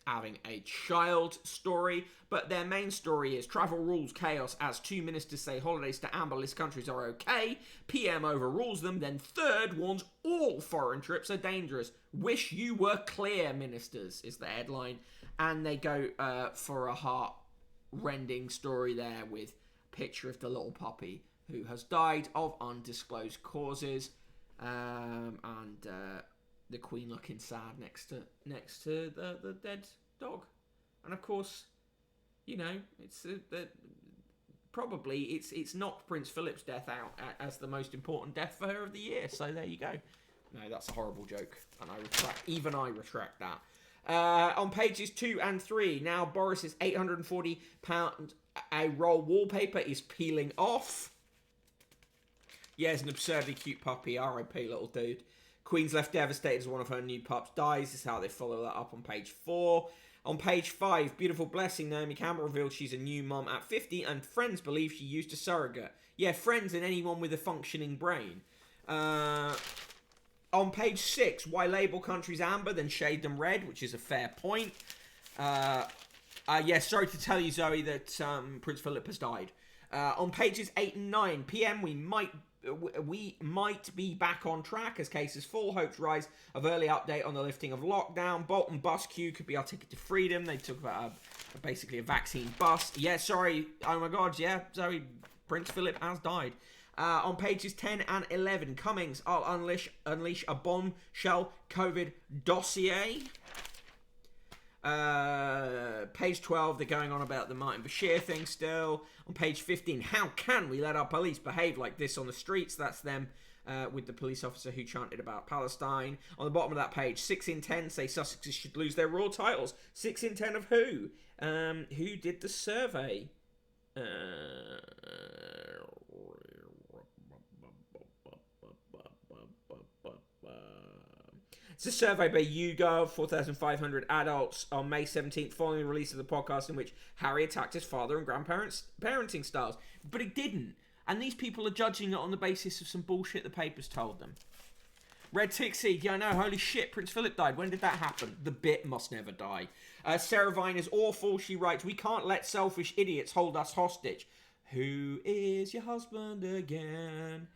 having a child story. But their main story is travel rules chaos as 2 ministers say holidays to amber list countries are okay. PM overrules them. Then third warns all foreign trips are dangerous. Wish you were clear, ministers, is the headline. And they go for a heart-rending story there with a picture of the little puppy who has died of undisclosed causes, and the Queen looking sad next to the dead dog. And of course, you know, it's probably it's knocked Prince Philip's death out as the most important death for her of the year. So there you go. No, that's a horrible joke, and I retract that. On pages 2 and 3, now Boris's £840 a roll wallpaper is peeling off. Yeah, it's an absurdly cute puppy. R.I.P. little dude. Queen's left devastated as one of her new pups dies. This is how they follow that up on page 4. On page 5, beautiful blessing. Naomi Campbell revealed she's a new mum at 50 and friends believe she used a surrogate. Yeah, friends and anyone with a functioning brain. On page 6, why label countries amber then shade them red, which is a fair point. Yeah, sorry to tell you, Zoe, that Prince Philip has died. On pages 8 and 9, PM, we might be back on track as cases fall. Hopes rise of early update on the lifting of lockdown. Bolton bus queue could be our ticket to freedom. They talk about basically a vaccine bust. Yeah, sorry. Oh my God, yeah. Zoe, Prince Philip has died. On pages 10 and 11, Cummings, I'll unleash a bombshell COVID dossier. Page 12, they're going on about the Martin Bashir thing still. On page 15, how can we let our police behave like this on the streets? That's them with the police officer who chanted about Palestine. On the bottom of that page, 6 in 10 say Sussexes should lose their royal titles. 6 in 10 of who? Who did the survey? It's a survey by YouGov, 4,500 adults on May 17th, following the release of the podcast in which Harry attacked his father and grandparents' parenting styles. But it didn't. And these people are judging it on the basis of some bullshit the papers told them. Red Tick Seed, yeah, I know, holy shit, Prince Philip died. When did that happen? The bit must never die. Sarah Vine is awful. She writes, we can't let selfish idiots hold us hostage. Who is your husband again?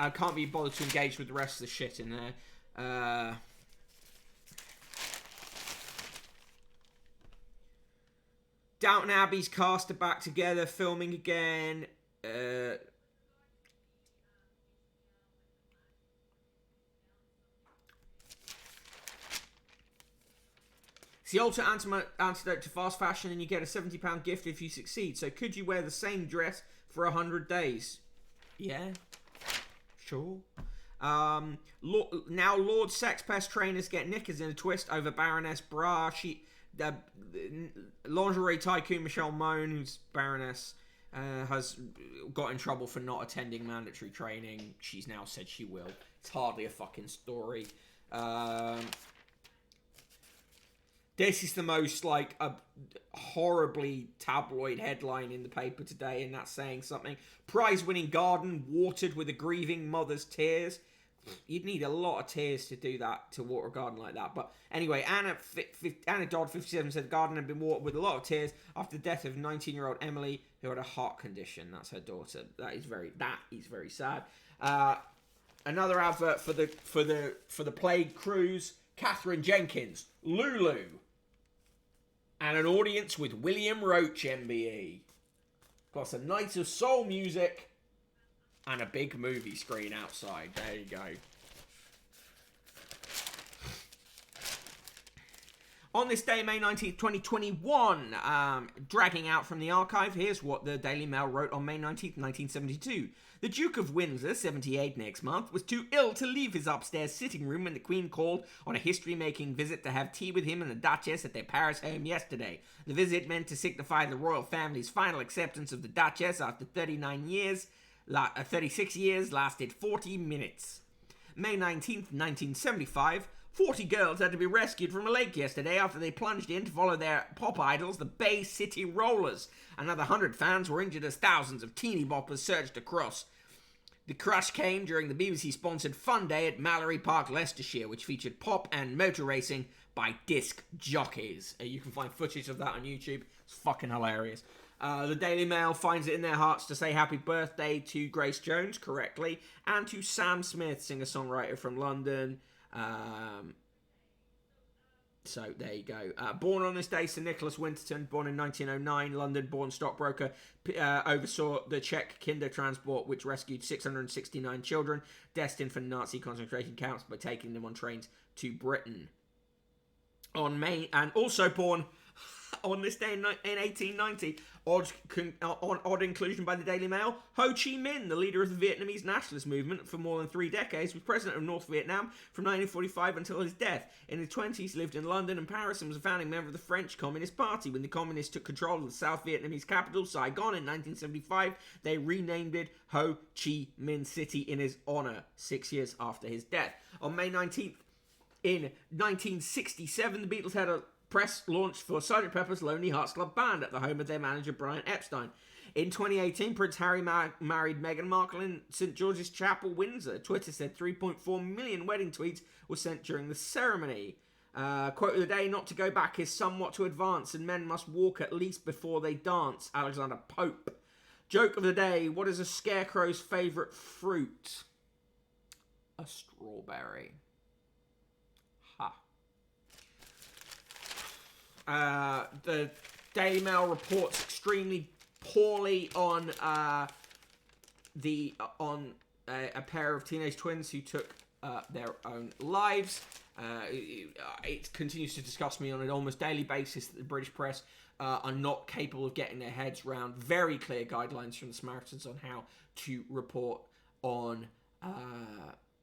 I can't be bothered to engage with the rest of the shit in there. Downton Abbey's cast are back together, filming again. It's the ultimate antidote to fast fashion, and you get a £70 gift if you succeed. So could you wear the same dress for 100 days? Yeah. Sure. Now Lord Sex Pest trainers get knickers in a twist over Baroness Bra. The lingerie tycoon Michelle Mone, who's Baroness, has got in trouble for not attending mandatory training. She's now said she will. It's hardly a fucking story. This is the most, like, a horribly tabloid headline in the paper today, and that's saying something. Prize-winning garden watered with a grieving mother's tears. You'd need a lot of tears to do that, to water a garden like that. But anyway, Anna Dodd, 57, said the garden had been watered with a lot of tears after the death of 19-year-old Emily, who had a heart condition. That's her daughter. That is very sad. Another advert for the Plague Cruise. Catherine Jenkins, Lulu. And an audience with William Roach, MBE. Plus a night of soul music and a big movie screen outside. There you go. On this day, May 19th, 2021, dragging out from the archive, here's what the Daily Mail wrote on May 19th, 1972. The Duke of Windsor, 78 next month, was too ill to leave his upstairs sitting room when the Queen called on a history-making visit to have tea with him and the Duchess at their Paris home yesterday. The visit meant to signify the royal family's final acceptance of the Duchess after 39 years. 36 years lasted 40 minutes. May 19th, 1975, 40 girls had to be rescued from a lake yesterday after they plunged in to follow their pop idols, the Bay City Rollers. Another 100 fans were injured as thousands of teeny boppers surged across. The crash came during the BBC-sponsored Fun Day at Mallory Park, Leicestershire, which featured pop and motor racing by disc jockeys. You can find footage of that on YouTube. It's fucking hilarious. The Daily Mail finds it in their hearts to say happy birthday to Grace Jones, correctly, and to Sam Smith, singer-songwriter from London. So there you go. Born on this day, Sir Nicholas Winterton, born in 1909, London-born stockbroker, oversaw the Czech Kinder transport, which rescued 669 children destined for Nazi concentration camps by taking them on trains to Britain. And also born on this day in 1890, odd inclusion by the Daily Mail, Ho Chi Minh, the leader of the Vietnamese nationalist movement for more than 3 decades, was president of North Vietnam from 1945 until his death. In his 20s, lived in London and Paris and was a founding member of the French Communist Party. When the Communists took control of the South Vietnamese capital, Saigon, in 1975, they renamed it Ho Chi Minh City in his honour, 6 years after his death. On May 19th, in 1967, the Beatles had a press launch for Sgt. Pepper's Lonely Hearts Club Band at the home of their manager Brian Epstein. In 2018, Prince Harry married Meghan Markle in St. George's Chapel, Windsor. Twitter said 3.4 million wedding tweets were sent during the ceremony. Quote of the day, not to go back is somewhat to advance, and men must walk at least before they dance. Alexander Pope. Joke of the day, what is a scarecrow's favourite fruit? A strawberry. The Daily Mail reports extremely poorly on a pair of teenage twins who took their own lives. It continues to disgust me on an almost daily basis that the British press are not capable of getting their heads around very clear guidelines from the Samaritans on how to report on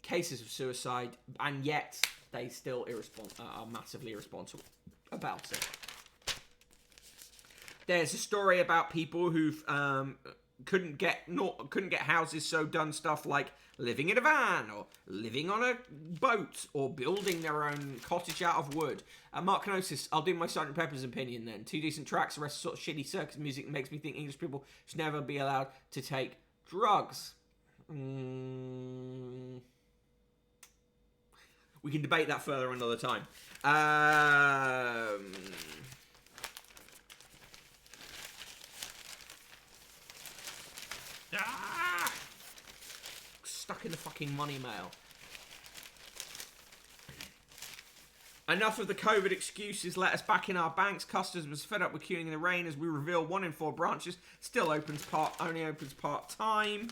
cases of suicide, and yet they still are massively irresponsible about it. There's a story about people who've couldn't get houses, so done stuff like living in a van or living on a boat or building their own cottage out of wood. Mark Kenosis, I'll do my Sgt. Pepper's opinion then. 2 decent tracks, the rest sort of shitty circus music makes me think English people should never be allowed to take drugs. We can debate that further another time. Stuck in the fucking money mail. Enough of the COVID excuses. Let us back in our banks. Customers fed up with queuing in the rain as we reveal 1 in 4 branches only opens part-time.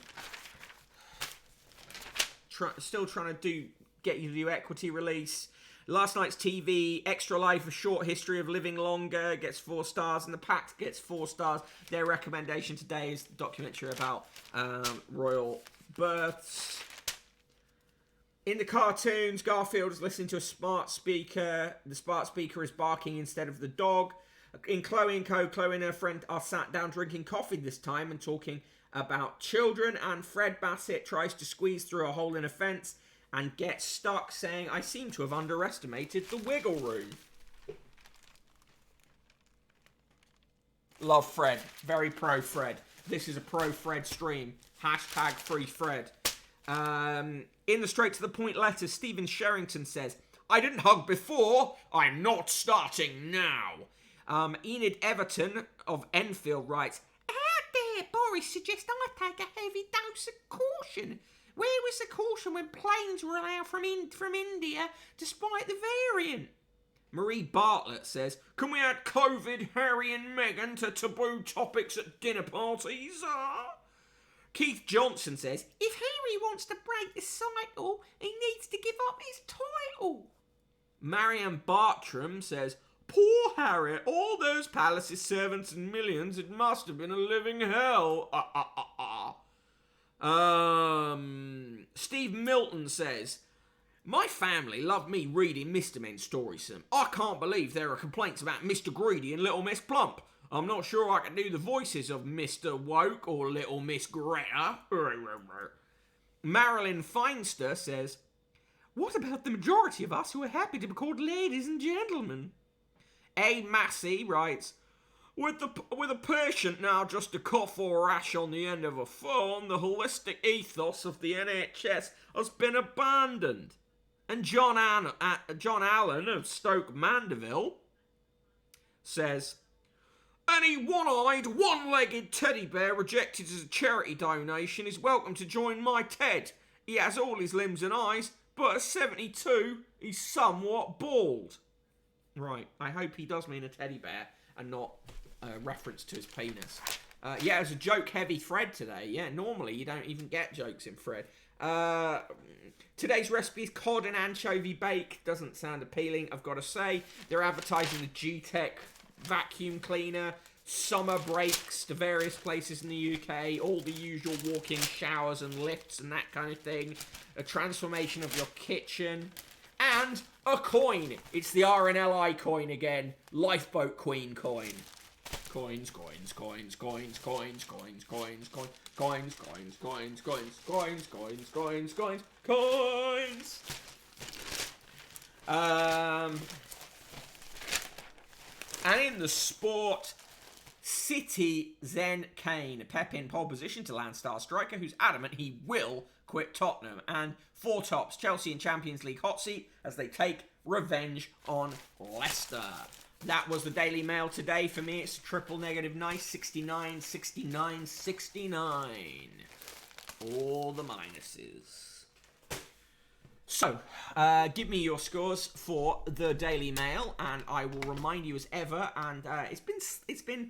Still trying to get you to do equity release. Last night's TV, Extra Life, A Short History of Living Longer, gets 4 stars, and The Pact gets 4 stars. Their recommendation today is the documentary about royal births. In the cartoons, Garfield is listening to a smart speaker. The smart speaker is barking instead of the dog. In Chloe & Co., Chloe and her friend are sat down drinking coffee this time and talking about children, and Fred Bassett tries to squeeze through a hole in a fence and gets stuck, saying, I seem to have underestimated the wiggle room. Love Fred. Very pro Fred. This is a pro Fred stream. Hashtag free Fred. In the straight to the point letter, Stephen Sherrington says, I didn't hug before. I'm not starting now. Enid Everton of Enfield writes, how dare Boris suggest I take a heavy dose of caution? Where was the caution when planes were allowed from India despite the variant? Marie Bartlett says, can we add COVID, Harry and Meghan to taboo topics at dinner parties? Keith Johnson says, if Harry wants to break the cycle, he needs to give up his title. Marianne Bartram says, poor Harry, all those palaces, servants and millions, it must have been a living hell. Steve Milton says, my family love me reading Mr. Men stories. I can't believe there are complaints about Mr. Greedy and Little Miss Plump. I'm not sure I can do the voices of Mr. Woke or Little Miss Greta. Marilyn Feinster says, what about the majority of us who are happy to be called ladies and gentlemen? A. Massey writes, with a patient now just a cough or rash on the end of a phone, the holistic ethos of the NHS has been abandoned. And John Allen of Stoke Mandeville says, any one-eyed, one-legged teddy bear rejected as a charity donation is welcome to join my TED. He has all his limbs and eyes, but at 72, he's somewhat bald. Right, I hope he does mean a teddy bear and not a reference to his penis. Yeah, it was a joke-heavy thread today. Yeah, normally you don't even get jokes in thread. Today's recipe is cod and anchovy bake. Doesn't sound appealing, I've got to say. They're advertising the G-Tech vacuum cleaner, summer breaks to various places in the UK, all the usual walk-in showers and lifts and that kind of thing, a transformation of your kitchen, and a coin. It's the RNLI coin again, Lifeboat Queen coin. Coins, coins, coins, coins, coins, coins, coins, coins, coins, coins, coins, coins, coins, coins, coins, coins, coins. And in the sport, City Zen Kane, a pep-in pole position to Landstar striker who's adamant he will quit Tottenham. And four tops, Chelsea in Champions League hot seat as they take revenge on Leicester. That was the Daily Mail today. For me, it's a triple negative nice, 69, 69, 69. All the minuses. So, give me your scores for the Daily Mail, and I will remind you as ever. And it's been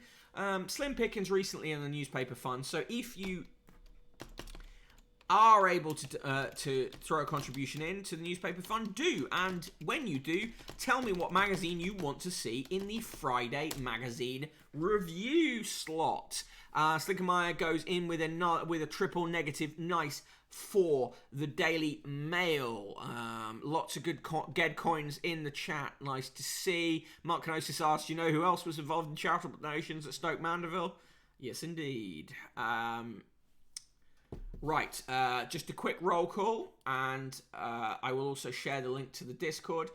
slim pickings recently in the newspaper fund. So if you are able to throw a contribution in to the newspaper fund, do. And when you do, tell me what magazine you want to see in the Friday magazine review slot. Slinkermeyer goes in with a triple negative nice for the Daily Mail. Lots of good Ged coins in the chat. Nice to see. Mark Canosis asks, you know who else was involved in charitable donations at Stoke Mandeville? Yes, indeed. Right, just a quick roll call, and I will also share the link to the Discord.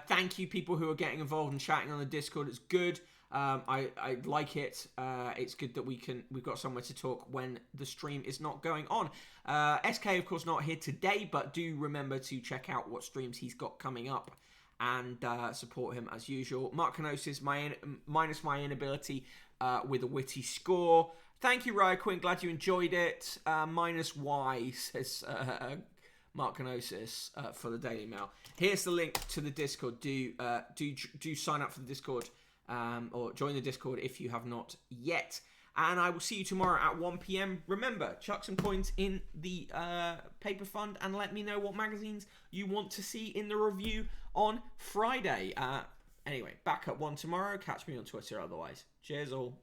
Thank you, people who are getting involved and chatting on the Discord. It's good. I like it. It's good that we've got somewhere to talk when the stream is not going on. SK, of course, not here today, but do remember to check out what streams he's got coming up and support him as usual. Mark Canosis, minus my inability with a witty score. Thank you, Ryan Quinn. Glad you enjoyed it. Minus Y, says Mark Canosis for the Daily Mail. Here's the link to the Discord. Do sign up for the Discord or join the Discord if you have not yet. And I will see you tomorrow at 1 p.m. Remember, chuck some coins in the paper fund and let me know what magazines you want to see in the review on Friday. Anyway, back at 1 tomorrow. Catch me on Twitter otherwise. Cheers all.